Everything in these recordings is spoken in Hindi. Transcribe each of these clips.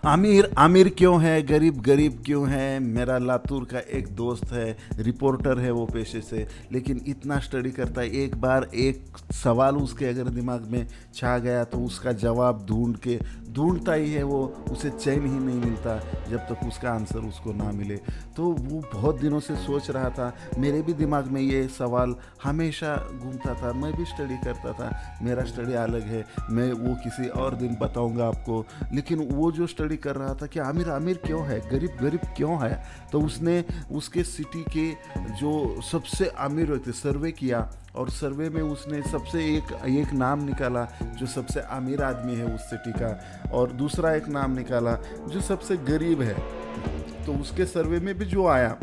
आमिर आमिर क्यों है, गरीब गरीब क्यों है। मेरा लातूर का एक दोस्त है, रिपोर्टर है वो पेशे से, लेकिन इतना स्टडी करता है, एक बार एक सवाल उसके अगर दिमाग में छा गया तो उसका जवाब ढूंढता ही है वो, उसे चैन ही नहीं मिलता जब तक उसका आंसर उसको ना मिले। तो वो बहुत दिनों से सोच रहा था, मेरे भी दिमाग में ये सवाल हमेशा घूमता था, मैं भी स्टडी करता था। मेरा स्टडी अलग है, मैं वो किसी और दिन बताऊंगा आपको। लेकिन वो जो स्टडी कर रहा था कि आमिर आमिर क्यों है, गरीब गरीब क्यों है, तो उसने उसके सिटी के जो सबसे अमीर व्यक्ति सर्वे किया, और सर्वे में उसने सबसे एक नाम निकाला जो सबसे अमीर आदमी है उस सिटी का, और दूसरा एक नाम निकाला जो सबसे गरीब है। तो उसके सर्वे में भी जो आया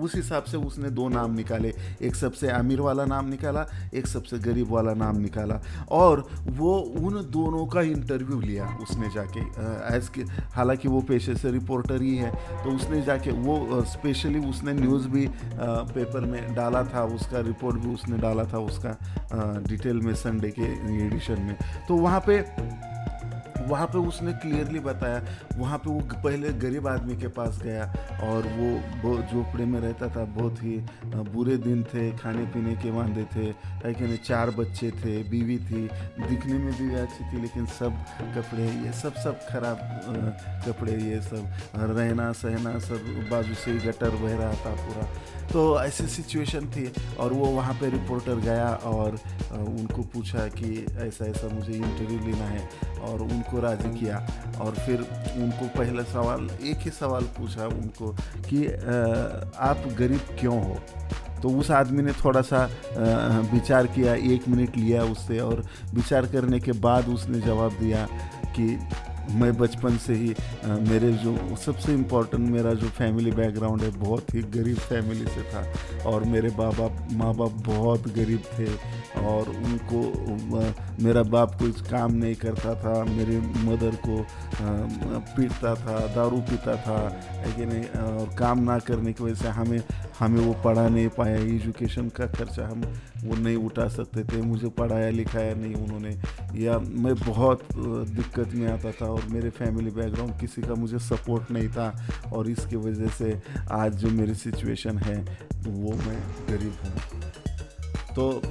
उस हिसाब से उसने दो नाम निकाले, एक सबसे अमीर वाला नाम निकाला, एक सबसे गरीब वाला नाम निकाला, और वो उन दोनों का इंटरव्यू लिया उसने जाके। हालांकि वो पेशे से रिपोर्टर ही है, तो उसने जाके वो स्पेशली उसने न्यूज़ भी पेपर में डाला था, उसका रिपोर्ट भी उसने डाला था उसका डिटेल में संडे के एडिशन में। तो वहाँ पे उसने क्लियरली बताया, वहाँ पे वो पहले गरीब आदमी के पास गया, और वो झोपड़े में रहता था, बहुत ही बुरे दिन थे, खाने पीने के वांदे थे, है कि नहीं, 4 बच्चे थे, बीवी थी, दिखने में भी अच्छी थी, लेकिन सब कपड़े ये सब खराब कपड़े, ये सब रहना सहना सब बाजू से ही गटर बह रहा था पूरा। तो ऐसी सिचुएशन थी, और वो वहाँ पे रिपोर्टर गया और उनको पूछा कि ऐसा ऐसा मुझे इंटरव्यू लेना है, और उनको राज़ी किया। और फिर उनको पहला सवाल, एक ही सवाल पूछा उनको कि आप गरीब क्यों हो। तो उस आदमी ने थोड़ा सा विचार किया, 1 मिनट लिया उससे, और विचार करने के बाद उसने जवाब दिया कि मैं बचपन से ही मेरे जो सबसे इम्पोर्टेंट मेरा जो फैमिली बैकग्राउंड है, बहुत ही गरीब फैमिली से था, और मेरे माँ बाप बहुत गरीब थे, और उनको मेरा बाप कुछ काम नहीं करता था, मेरे मदर को पीटता था, दारू पीता था, है कि नहीं, और काम ना करने की वजह से हमें वो पढ़ा नहीं पाया, एजुकेशन का खर्चा हम वो नहीं उठा सकते थे, मुझे पढ़ाया लिखाया नहीं उन्होंने, या मैं बहुत दिक्कत में आता था, और मेरे फैमिली बैकग्राउंड किसी का मुझे सपोर्ट नहीं था, और इसकी वजह से आज जो मेरी सिचुएशन है वो मैं गरीब हूँ। तो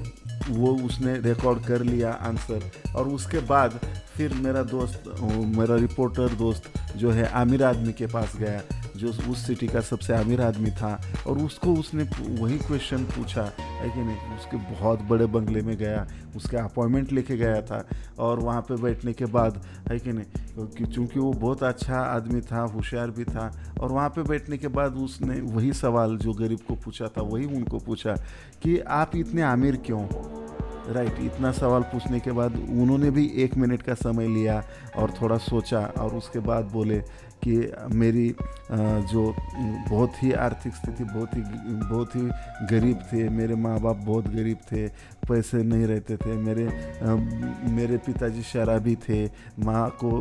वो उसने रिकॉर्ड कर लिया आंसर, और उसके बाद फिर मेरा रिपोर्टर दोस्त जो है अमीर आदमी के पास गया, जो उस सिटी का सबसे अमीर आदमी था, और उसने वही क्वेश्चन पूछा, है कि नहीं। उसके बहुत बड़े बंगले में गया, उसके अपॉइंटमेंट लेके गया था, और वहाँ पे बैठने के बाद, है कि नहीं, चूँकि वो बहुत अच्छा आदमी था, होशियार भी था, और वहाँ पे बैठने के बाद उसने वही सवाल जो गरीब को पूछा था वही उनको पूछा कि आप इतने अमीर क्यों। राइट, इतना सवाल पूछने के बाद उन्होंने भी 1 मिनट का समय लिया और थोड़ा सोचा, और उसके बाद बोले कि मेरी जो बहुत ही आर्थिक स्थिति बहुत ही गरीब थे, मेरे माँ बाप बहुत गरीब थे, पैसे नहीं रहते थे, मेरे पिताजी शराबी थे, माँ को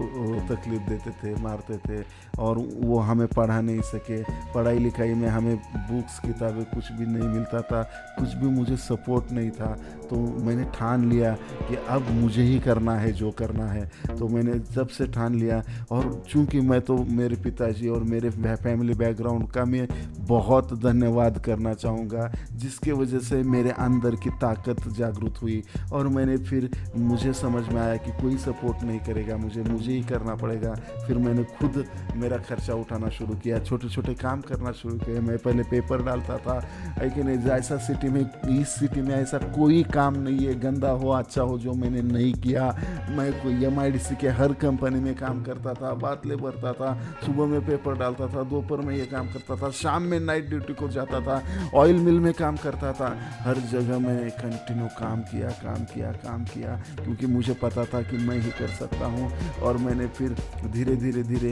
तकलीफ़ देते थे, मारते थे, और वो हमें पढ़ा नहीं सके, पढ़ाई लिखाई में हमें बुक्स किताबें कुछ भी नहीं मिलता था, कुछ भी मुझे सपोर्ट नहीं था। तो मैंने ठान लिया कि अब मुझे ही करना है जो करना है। तो मैंने जब से ठान लिया, और चूंकि मैं तो मेरे पिताजी और मेरे फैमिली बैकग्राउंड का मैं बहुत धन्यवाद करना चाहूँगा, जिसके वजह से मेरे अंदर की ताकत जागृत हुई, और मुझे समझ में आया कि कोई सपोर्ट नहीं करेगा, मुझे ही करना पड़ेगा। फिर मैंने खुद मेरा खर्चा उठाना शुरू किया, छोटे छोटे काम करना शुरू किया। मैं पहले पेपर डालता था, लेकिन ऐसा इस सिटी में ऐसा कोई काम नहीं है, गंदा हो अच्छा हो, जो मैंने नहीं किया। मैं कोई MIDC के हर कंपनी में काम करता था, बातले भरता था, सुबह में पेपर डालता था, दोपहर में ये काम करता था, शाम में नाइट ड्यूटी को जाता था, ऑयल मिल में काम करता था। हर जगह मैं कंटिन्यू काम किया, क्योंकि मुझे पता था कि मैं ही कर सकता हूँ। और मैंने फिर धीरे धीरे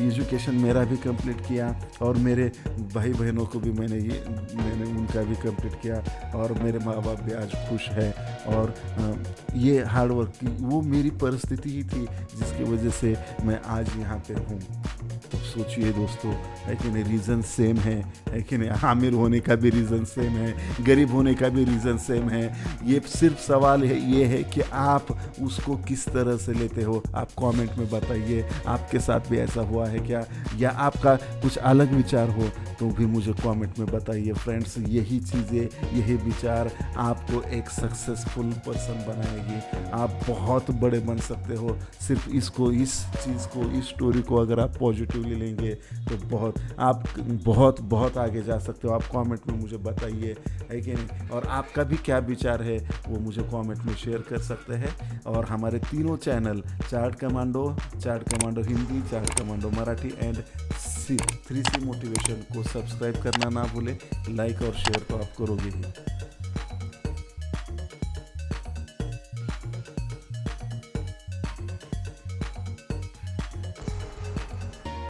एजुकेशन मेरा भी कंप्लीट किया, और मेरे भाई बहनों को भी मैंने उनका भी कंप्लीट किया, और मेरे माँ बाप भी आज खुश है। और ये हार्डवर्क की वो मेरी परिस्थिति ही थी जिसकी वजह से मैं आज यहाँ पे हूँ। तो सोचिए दोस्तों, है कि नहीं, रीज़न सेम है कि नहीं, आमिर होने का भी रीज़न सेम है, गरीब होने का भी रीज़न सेम है। ये सिर्फ सवाल है, ये है कि आप उसको किस तरह से लेते हो। आप कमेंट में बताइए, आपके साथ भी ऐसा हुआ है क्या, या आपका कुछ अलग विचार हो तो भी मुझे कमेंट में बताइए। फ्रेंड्स, यही चीज़ें, यही विचार आपको एक सक्सेसफुल पर्सन बनाएगी। आप बहुत बड़े बन सकते हो सिर्फ इस चीज़ को, इस स्टोरी को अगर आप पॉजिटिवली लेंगे तो आप बहुत आगे जा सकते हो। आप कमेंट में मुझे बताइए, है कि नहीं, और आपका भी क्या विचार है वो मुझे कमेंट में शेयर कर सकते हैं। और हमारे तीनों channel, chart commando Hindi, chart commando Marathi and 3C motivation को सब्सक्राइब करना ना भूलें। लाइक और शेयर तो आप करोगे ही।